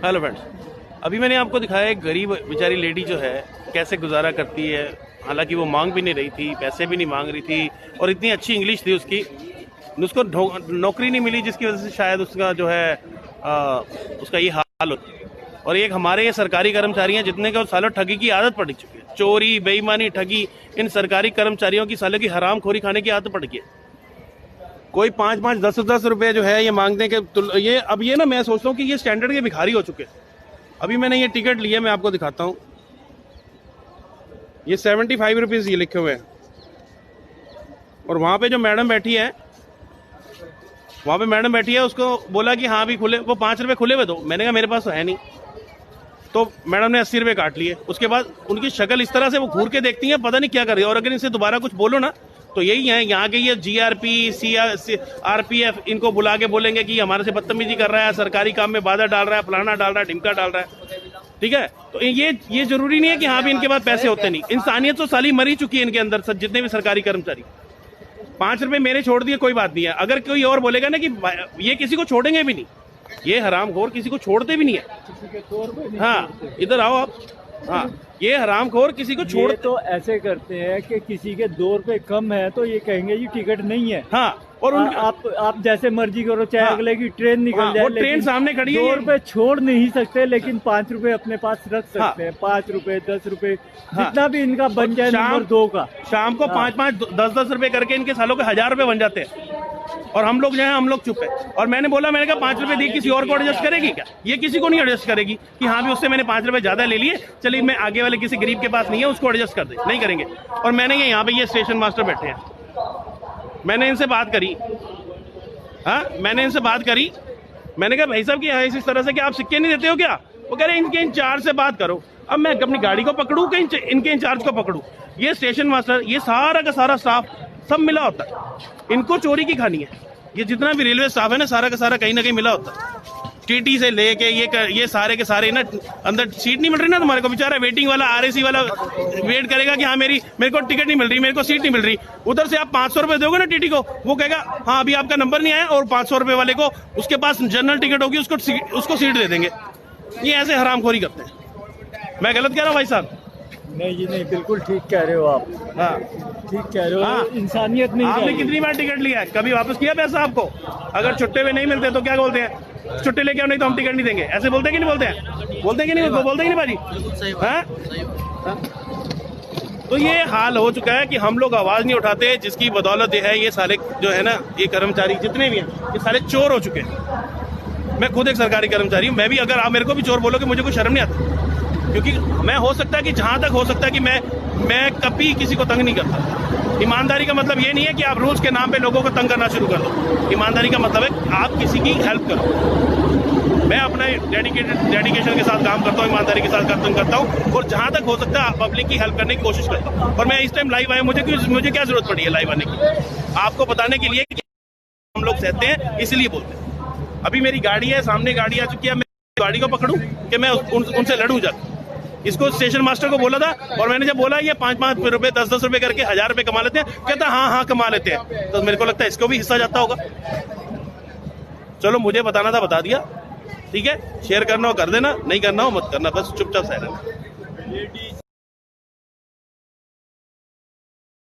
Hello friends, अभी मैंने आपको दिखाया एक गरीब बेचारी लेडी जो है कैसे गुजारा करती है। हालांकि वो मांग भी नहीं रही थी, पैसे भी नहीं मांग रही थी और इतनी अच्छी इंग्लिश थी उसकी, उसको नौकरी नहीं मिली जिसकी वजह से शायद उसका जो है उसका ये हाल होता। और एक हमारे ये सरकारी कर्मचारी हैं जितने का सालों ठगी की आदत पड़ चुकी है, चोरी बेईमानी ठगी, इन सरकारी कर्मचारियों की सालों की हरामखोरी खाने की आदत पड़ गई है। कोई 5-5, 10-10 रुपए जो है ये मांगने के ये अब ये ना मैं सोचता हूँ कि ये स्टैंडर्ड के भिखारी हो चुके हैं। अभी मैंने ये टिकट लिया, मैं आपको दिखाता हूँ, ये 75 रुपीज़ ये लिखे हुए हैं। और वहाँ पे जो मैडम बैठी है, वहाँ पे मैडम बैठी है, उसको बोला कि हाँ भी खुले, वो 5 रुपये खुले हुए दो। मैंने कहा मेरे पास तो है नहीं, तो मैडम ने 80 रुपये काट लिए। उसके बाद उनकी शक्ल इस तरह से वो घूर के देखती है, पता नहीं क्या कर रही है। और अगर इनसे दोबारा कुछ बोलो ना तो यही है, यहाँ के ये GRP RPF इनको बुला के बोलेंगे कि हमारे से बदतमीजी कर रहा है, सरकारी काम में बाधा डाल रहा है, फलाना डाल रहा है, ढिमका डाल रहा है। ठीक है, तो ये जरूरी नहीं है कि हाँ भी इनके पास पैसे होते नहीं। इंसानियत तो साली मरी चुकी है इनके अंदर, जितने भी सरकारी कर्मचारी। 5 रुपए मेरे छोड़ दिए कोई बात नहीं है, अगर कोई और बोलेगा ना कि ये किसी को छोड़ेंगे भी नहीं, ये हरामखोर किसी को छोड़ते भी नहीं है। हाँ इधर आओ आप। हाँ ये हरामखोर किसी को छोड़ तो ऐसे करते हैं कि किसी के 2 रुपए कम है तो ये कहेंगे ये टिकट नहीं है। हाँ और आप जैसे मर्जी करो, चाहे हाँ, अगले की ट्रेन निकल जाए, वो ट्रेन सामने खड़ी है। 2 रुपए छोड़ नहीं सकते लेकिन 5 रुपए अपने पास रख सकते हैं। 5 रुपए 10 रुपए जितना भी इनका बन जाए नंबर 2 का, शाम को 5-5 10-10 रुपए करके इनके सालों के 1000 रुपए बन जाते हैं। और हम लोग जो है हम लोग चुप है। और मैंने बोला, मैंने कहा 5 रुपए दी, किसी और को एडजस्ट करेगी क्या? ये किसी को नहीं एडजस्ट करेगी कि हाँ भी उससे मैंने 5 रुपए ज्यादा ले लिए, चलिए मैं आगे वाले किसी गरीब के पास नहीं है उसको एडजस्ट कर दे, नहीं करेंगे। और मैंने यहाँ पे ये स्टेशन मास्टर बैठे हैं, मैंने इनसे बात करी। हाँ मैंने इनसे बात करी, मैंने कहा भाई साहब की इस तरह से कि आप सिक्के नहीं देते हो क्या? वो कह रहे इनके इंचार्ज से बात करो। अब मैं अपनी गाड़ी को पकड़ूं कि इनके इंचार्ज को पकड़ूं? ये स्टेशन मास्टर, ये सारा का सारा स्टाफ सब मिला होता है, इनको चोरी की खानी है। ये जितना भी रेलवे स्टाफ है ना, सारा का सारा कहीं ना कहीं मिला होता है। TT से लेके ये सारे के सारे ना, अंदर सीट नहीं मिल रही ना तुम्हारे को, बेचारा वेटिंग वाला RAC वाला वेट करेगा कि हाँ मेरे को टिकट नहीं मिल रही, मेरे को सीट नहीं मिल रही। उधर से आप 500 रुपए दोगे ना TT को, वो कहेगा हाँ अभी आपका नंबर नहीं आया, और 500 रुपए वाले को उसके पास जनरल टिकट होगी, उसको सीट दे देंगे। ये ऐसे हरामखोरी करते हैं। मैं गलत कह रहा हूँ भाई साहब? नहीं जी नहीं, बिल्कुल ठीक कह रहे हो आप। हाँ ठीक कह रहे हो। हाँ। इंसानियत नहीं। आपने कितनी बार टिकट लिया है? कभी वापस किया पैसा आपको? अगर छुट्टे हुए नहीं मिलते तो क्या बोलते हैं? छुट्टे लेके आओ नहीं तो हम टिकट नहीं देंगे, ऐसे बोलते हैं कि नहीं बोलते हैं? बोलते हैं कि नहीं? बोलते हैं कि नहीं भाजी? हाँ? तो ये हाल हो चुका है कि हम लोग आवाज नहीं उठाते, जिसकी बदौलत है ये सारे जो है ना, ये कर्मचारी जितने भी हैं ये सारे चोर हो चुके हैं। मैं खुद एक सरकारी कर्मचारी हूँ, मैं भी, अगर आप मेरे को भी चोर बोलोगे मुझे कोई शर्म नहीं आता, क्योंकि मैं हो सकता है कि जहां तक हो सकता है कि मैं कभी किसी को तंग नहीं करता। ईमानदारी का मतलब ये नहीं है कि आप रूल्स के नाम पे लोगों को तंग करना शुरू कर दो। ईमानदारी का मतलब है आप किसी की हेल्प करो। मैं अपना डेडिकेशन के साथ काम करता हूँ, ईमानदारी के साथ काम करता हूँ, और जहां तक हो सकता है पब्लिक की हेल्प करने की कोशिश करता हूँ। और मैं इस टाइम लाइव आया, मुझे क्या जरूरत पड़ी है लाइव आने की? आपको बताने के लिए कि हम लोग सहते हैं, इसलिए बोलते हैं। अभी मेरी गाड़ी है, सामने गाड़ी आ चुकी है, मैं गाड़ी को पकड़ूं कि मैं उनसे लड़ूं जाकर? इसको स्टेशन मास्टर को बोला था, और मैंने जब बोला ये 5-5 रुपए 10-10 रुपए करके 1000 रुपए कमा लेते हैं, कहता हाँ कमा लेते हैं। तो मेरे को लगता है इसको भी हिस्सा जाता होगा। चलो मुझे बताना था, बता दिया, ठीक है। शेयर करना हो कर देना, नहीं करना हो मत करना, बस चुपचाप सह रहना।